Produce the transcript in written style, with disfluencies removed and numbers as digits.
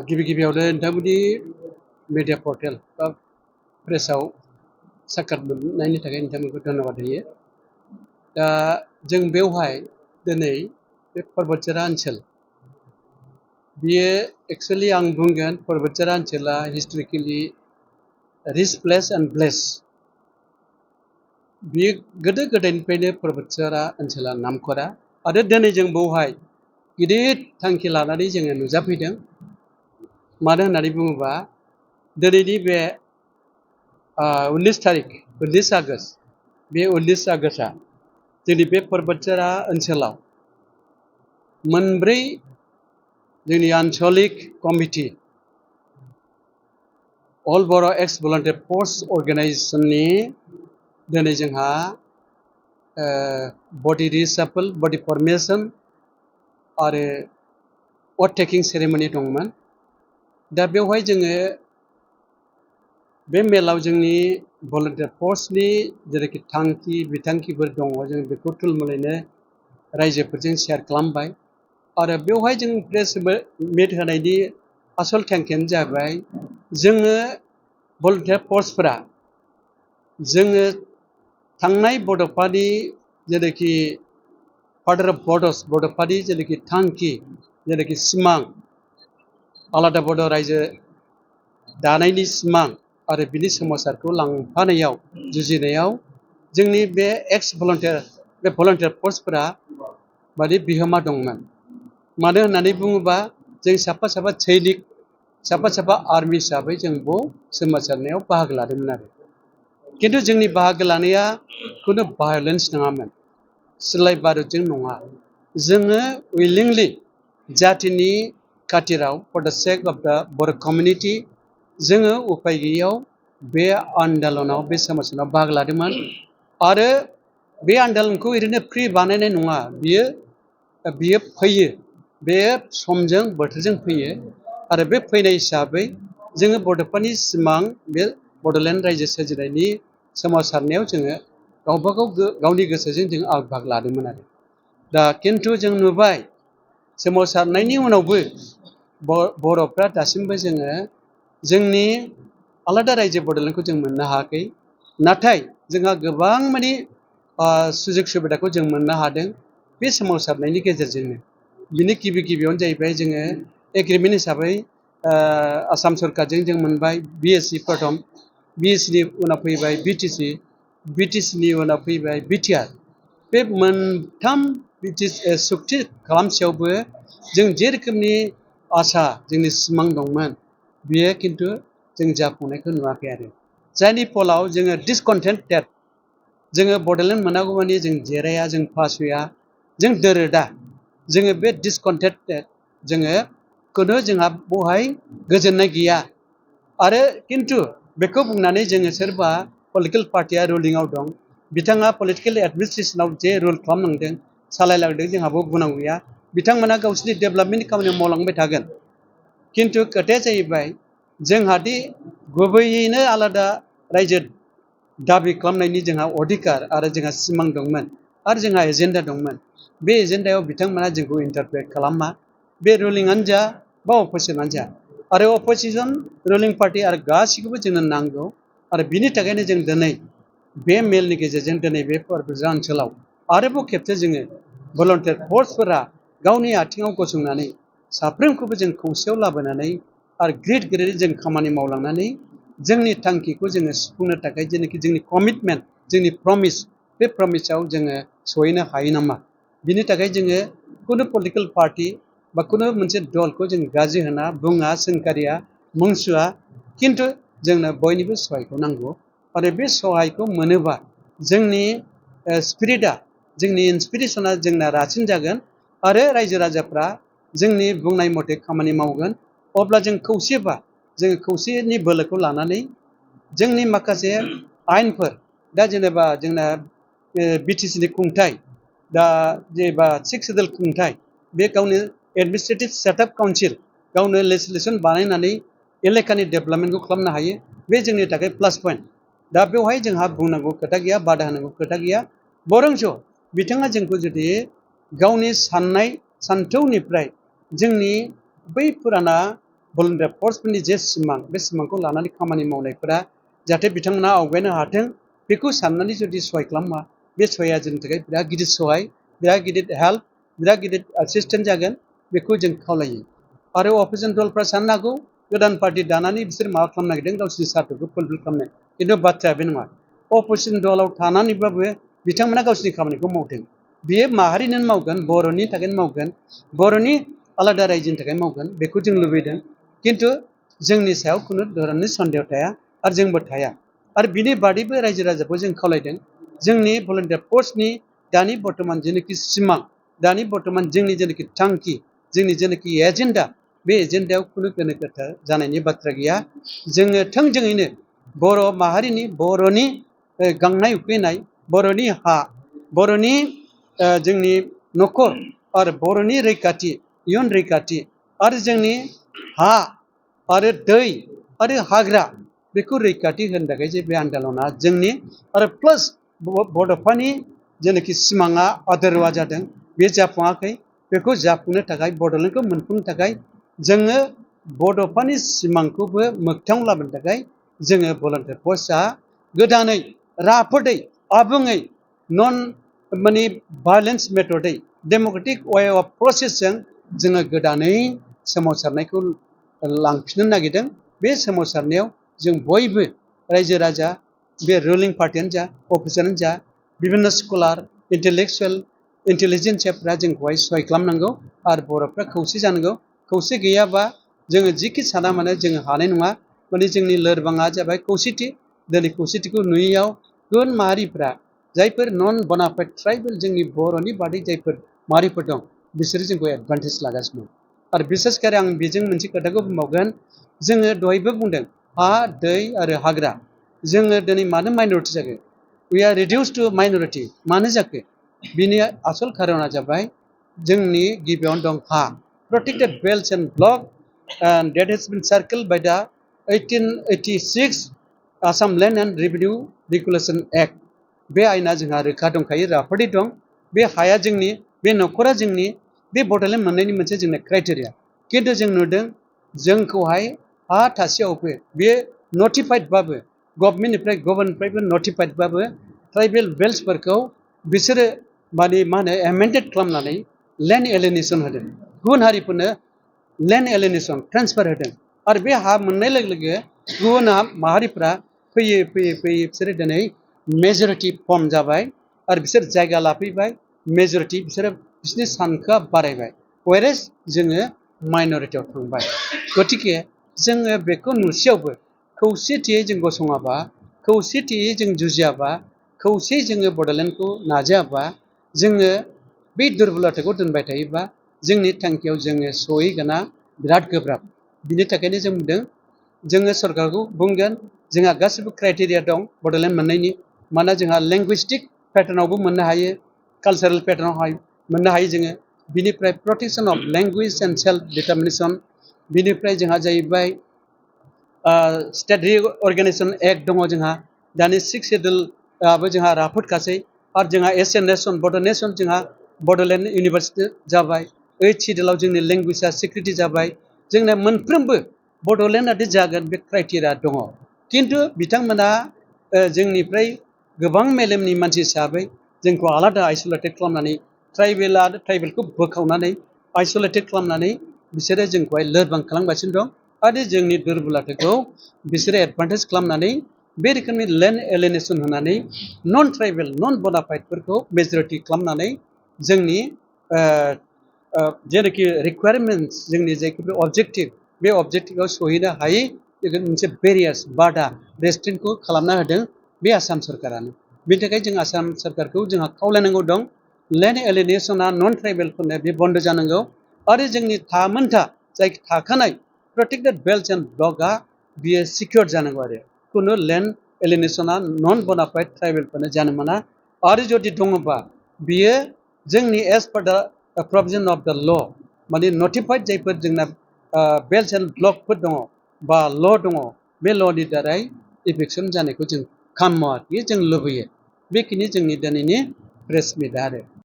गिबि गिबियावनो नोंथांमोननि मिडिया पर्टेल बा प्रेसाव साखार मोननायनि थाखाय नोंथांमोनखौ धन्यबाद होयो। दा जों बेवहाय दिनै बे पर्बतझारा ओनसोल बियो एक्सुअलि आं बुंगोन पर्बतझारा ओनसोला हिस्टरिकेलि रिच प्लेस एन्ड ब्लेस। बियो गोदो गोदायनिफ्रायनो पर्बतझारा ओनसोला नामखरा आरो दिनै जों बेवहाय गिदिर थांखि लानानै जोङो नुजाफैदों। मानो होननानै बुङोबा दिनैनि बे 19 आगष्ट बे 19 आगष्टआ जोंनि बे पर्बतझारा ओनसोलाव मोनब्रै जोंनि आन्चलिक कमिटि अल बर' एक्स भलन्टियार फर्स अर्गेनाइजेसननि दिनै जोंहा बडि रिसाफल बडि फर्मेशन आरो अथ टेकिं सेरेमनि दंमोन। दा बेवहाय जोङो बे मेलाव जोंनि भलन्टियार फर्सनि जेरैखि थांखि बिथांखिफोर दङ जों बेखौ थुलमुलैनो रायजोफोरजों शेयार खालामबाय। आरो बेवहाय जों प्रेस मिट होनायनि आसल थांखियानो जाबाय जोङो भलन्टियार फर्सफोरा जोङो थांनाय बड'फानि जेरैखि फादार अफ बड'फानि जेरैखि थांखि जेरैखि सिमां आलादा बड' रायजो दानायनि सिमां आरो बिनि सोमावसारखौ लांफानायाव जुजिनायाव जोंनि बे भलन्टियार फर्सफोरा बादि बिहोमा दंमोन। मानो होननानै बुङोबा जों साफा साफा सैनिक साफा आर्मि हिसाबै जों बेयाव सोमावसारनायाव बाहागो लादोंमोन आरो खिन्थु जोंनि बाहागो लानाया खुनु भायलेन्स नङामोन, सिलाय बारुदजों नङा। जोङो उइलिंलि जातिनि खाथिराव फर द सेक अफ द बर' कमिउनिटि जोङो उफाय गैयैयाव बे आन्दलनाव बे सोमावसारनायाव बाहागो लादोंमोन। आरो बे आन्दलनखौ ओरैनो फ्रि बानायनाय नङा, बियो फैयो, बे समजों बोथोरजों फैयो। आरो बे फैनाय हिसाबै जोङो बड'फानि सिमां बे बड'लेण्ड रायजो सोरजिनायनि सोमावसारनायाव जोङो गावनि गोसोजों जों बाहागो लादोंमोन आरो। दा खिन्थु जों नुबाय सोमावसारनायनि उनावबो बर'फ्रा दासिमबो जोङो जोंनि आलादा रायजो बड'लेण्डखौ जों मोननो हायाखै। नाथाय जोंहा गोबां माने सुजुग सुबिदाखौ जों मोननो हादों बे सोमावसारनायनि गेजेरजोंनो। बिनि गिबियावनो जाहैबाय जोङो एग्रिमेन्ट हिसाबै आसाम सरकारजों जों मोनबाय BSc प्रथम, BScनि उनाव फैबाय BTCनि उनाव फैबाय BTR। बे मोनथाम सुक्ति खालामसेयावबो जों जे रोखोमनि आसा जोंनि सिमां दंमोन बियो खिन्थु जों जाफुंनायखौ नुवाखै आरो जायनि फलाव जोङो डिसकन्टेन्टेड। जोङो बड'लेण्ड मोनागौ मानि जों जिराया, जों फासया, जों दोरोदा। जोङो बे डिसकन्टेन्टेड जोङो जोंहा बहाय गोजोननाय गैया। आरो खिन्थु बेखौ बुंनानै जोङो सोरबा पलिटिकेल पार्टिया रुलिंआव दं, बिथाङा पलिटिकेल एडमिनिस्ट्रेसनाव जे रुल खालामलांदों सालायलांदों जोंहाबो बुंनांगौ गैया। बिथांमोना गावसिनि डेभेलपमेन्टनि खामानियाव मावलांबाय थागोन। खिन्थु खोथाया जाहैबाय जोंहादि गुबैयैनो आलादा रायजो दाबि खालामनायनि जोंहा अधिकार आरो जोंहा सिमां दंमोन आरो जोंहा एजेन्डा दंमोन। बे एजेन्डायाव बिथांमोना जोंखौ इन्टारप्रेट खालामा, बे रुलिंआनो जा बा अप'जिसनानो जा। आरो अप'जिसन रुलिं पार्टि आरो गासैखौबो जोंनो नांगौ। आरो बिनि थाखायनो जों दिनै बे मेलनि गेजेरजों दिनै बे पर्बतझारा ओनसोलाव आरोबाव खेबसे जोङो भलन्टियार फर्सफोरा गावनि आथिङाव गसंनानै साफ्रोमखौबो जों खौसेयाव लाबोनानै आरो गिदिर जों खामानि मावलांनानै जोंनि थांखिखौ जोङो सुफुंनो थाखाय जेनाखि जोंनि कमिटमेन्ट जोंनि प्रमिस बे प्रमिसआव जोङो सहैनो हायो नामा। बिनि थाखाय जोङो खुनु पलिटिकेल पार्टि बा खुनु मोनसे दलखौ जों गाज्रि होना बुङा, सोंखारिया, मुंसुआ। खिन्थु जोंनो बयनिबो सहायखौ नांगौ। आरो बे सहायखौ मोनोबा जोंनि स्पिरिटआ जोंनि इन्सपिरेसना जोंना रासिन जागोन आरो रायजो राजाफ्रा जोंनि बुंनाय मथे खामानि मावगोन। अब्ला जों खौसेबा जोङो खौसेनि बोलोखौ लानानै जोंनि माखासे आयेनफोर दा जेनेबा जोंना BTCनि खुंथाइ दा जेनेबा 6 सिडिउल खुंथाइ बे गावनो एडमिनिस्ट्रेटिभ सेटआप काउन्सिल गावनो लेजिस्लेसन बानायनानै एलेकानि डेभेलपमेन्टखौ खालामनो हायो। बे जोंनि थाखाय प्लास पइन्ट। दा बेवहाय जोंहा बुंनांगौ खोथा गैया, बादा होनांगौ खोथा गैया। बरंस बिथाङा जोंखौ जुदि गावनि साननाय सान्थौनिफ्राय जोंनि बै फुराना भलन्टियार फर्सफोरनि जे सिमां बे सिमांखौ लानानै खामानि मावनायफोरा जाहाथे बिथांमोना आवगायनो हाथों बेखौ साननानै जुदि सहाय खालामा बे सहाया जोंनि थाखाय बिराद गिदिर सहाय बिराद गिदिर हेल्प बिराद गिदिर एसिस्टेन्ट जागोन बेखौ जों खावलायो आरो अपोजिसन दलफ्रा साननो हागौ गोदान पार्टि दानानै बिसोर माबा खालामनो नागिरदों गावसोरनि सार्थखौ फुलफिल खालामनो खिन्थु बाथ्राया बे नङा अपोजिसन दलाव थानानैबाबो बिथांमोना गावसोरनि खामानिखौ मावदों बियो माहारिनो मावगोन बर'नि थाखायनो मावगोन बर'नि आलादा रायजोनि थाखाय मावगोन बेखौ जों लुबैदों खिन्थु जोंनि सायाव खुनु धरननि सन्देह थाया आरो जोंबो थाया आरो बिनि बादैबो रायजो राजाखौ जों खावलायदों जोंनि भलन्टियार फर्सनि दानि बर्थमान जेनाखि सिमां दानि बर्थमान जोंनि जेनाखि थांखि जोंनि जेनाखि एजेन्डा बे एजेन्डायाव खुनु गोनो गोथो जानायनि बाथ्रा गैया जोङो थोंजोङैनो बर' माहारिनि बर'नि गांनाय उखैनाय बर'नि हा बर'नि जोंनि न'खर आरो बर'नि रैखाथि इयुन रैखाथि आरो जोंनि हा आरो दै आरो हाग्रा बेखौ रैखाथि होनो थाखाय जे बे आन्दलना जोंनि आरो प्लास बड'फानि जेनाखि सिमाङा आदरवा जादों बे जाफुङाखै बेखौ जाफुंनो थाखाय बड'लेण्डखौ मोनफुंनो थाखाय जोङो बड'फानि सिमांखौबो मोगथाङाव लाबोनो थाखाय जोङो भलन्टियार फर्सआ गोदानै राफोदै आबुङै नन माने भायलेन्स मेथडै डेम'क्रेटिक वे अफ प्रसेसजों जोङो गोदानै सोमावसारनायखौ लांफिननो नागिरदों बे सोमावसारनायाव जों बयबो रायजो राजा बे रुलिं पार्टियानो जा अफिसारानो जा बिभिन्न स्कलार इन्टेलिजेन्सियाफ्रा जोंखौहाय सहाय खालामनांगौ आरो बर'फ्रा खौसे जानांगौ खौसे गैयाबा जोङो जिखि साना मानो जोङो हानाय नङा माने जोंनि लोरबाङा जाबाय खौसेथि दिनै खौसेथिखौ नुयैयाव गुबुन माहारिफ्रा जायफोर नन बनाफाइड ट्राइबेल जोंनि बर'नि बादै जायफोर माहारिफोर दं बिसोरो जोंखौ एडभान्टेज लागासिनो दं आरो बिसेसकरि आं बेजों मोनसे खोथाखौ बुंबावगोन जोङो दहायबो बुंदों हा दै आरो हाग्रा जोङो दिनै मानो माइन'रिटि जाखो we are reduce to minority मानो जाखो बिनि आसल खारना जाबाय जोंनि गिबियावनो दं हा protected belts and block and that has been circled by the 1886 Assam Land and Revenue Regulation Act बे आयना जोंहा रोखा दंखायो राफोदै दं बे हाया जोंनि बे न'खरा जोंनि बे बड'लेण्ड मोननायनि मोनसे जोंनि क्राइटेरिया खिन्थु जों नुदों जोंखौहाय हा थासेयावबो बे नटिफाइडबाबो गभर्नमेन्टनिफ्रायबो नटिफाइडबाबो ट्राइबेल बेल्ट्सफोरखौ बिसोरो माने मा होनो एमेन्डेड खालामनानै लेन्ड एलिनेसन होदों गुबुन हारिफोरनो लेन्ड एलिनेसन ट्रेन्सफार होदों आरो बे हा मोननाय लोगो लोगो गुबुन माहारिफ्रा फैयै फैयै फैयै बिसोरो दिनै मेजरिटि फर्म जाबाय आरो बिसोर जायगा लाफैबाय मेजरिटि बिसोरो बिसोरनि सानखोआ बारायबाय वेरेस जोङो माइन'रिटियाव थांबाय गतिके जोङो बेखौ नुसेयावबो खौसेथियै जों गसङाबा खौसेथियै जों जुजियाबा खौसेयै जोङो बड'लेण्डखौ नाजायाबा जोङो बे दुरबलथाखौ दोनबाय थायोबा जोंनि थांखियाव जोङो सहैगोना बिराद गोब्राब बिनि थाखायनो जों बुंदों जोङो सरकारखौ बुंगोन जोंहा गासिबो क्राइटेरिया दं बड'लेण्ड मोननायनि मानोना जोंहा लेंगुइस्टिक पेटार्नावबो मोननो हायो कालचारेल पेटार्नाव मोननो हायो जोङो बिनिफ्राय protection of language and self determination बिनिफ्राय जोंहा जाहैबाय स्टेट रिअर्गेनाइजेसन एक्ट दङ जोंहा दानि 6 शेड्युलआबो जोंहा राफोदखासै आरो जोंहा एसियान नेसन बड' नेसन जोंहा बड'लेण्ड इउनिभारसिटि जाबाय 8 शेड्युलाव जोंनि लेंगुवेजआ सिकिउरिटि जाबाय जोंना मोनफ्रोमबो बड'लेण्डआदि जागोन बे क्राइटेरिया दङ खिन्थु बिथांमोना जोंनिफ्राय गोबां मेलेमनि मानसि हिसाबै जोंखौ आलादा आइसोलेटेड खालामनानै ट्राइबेलखौ बोखावनानै आइसोलेटेड खालामनानै बिसोरो जोंखौहाय लोरबां खालामगासिनो दं आरो जोंनि दुरबलथाखौ बिसोरो एडभान्टेज खालामनानै बे रोखोमनि लेन्ड एलिनेसन होनानै नन ट्राइबेल नन बनाफाइडफोरखौ मेजरिटि खालामनानै जोंनि जेनाखि रिकुवारमेन्टस जोंनि जायखि बे अबजेक्टिभ बे अबजेक्टिभआव सहैनो हायै मोनसे बेरियार्स बादा रेस्ट्रिक्टखौ खालामना होदों बे आसाम सरकारानो बेनि थाखाय जों आसाम सरकारखौ जोंहा खावलायनांगौ दं लेन्ड एलिनेसना नन ट्राइबेलफोरनो बे बन्द जानांगौ आरो जोंनि थामोनथा जाय थाखानाय प्रोटेक्टेड बेल्ट्स एन्ड ब्लकआ बियो सिकिउर जानांगौ आरो खुनु लेन्ड एलिनेसना नन बनाफाइड ट्राइबेलफोरनो जानो मोना आरो जुदि दङबा बियो जोंनि एज पार दा प्रभिजन अफ दा ल माने नटिफाइड जायफोर जोंना बेल्ट्स एन्ड ब्लकफोर दङ बा ल दङ बे ल'नि दारै इफेक्सन जानायखौ जों खालाम मावाखै जों लुबैयो बेखिनि जोंनि दिनैनि प्रेस मिटआ आरो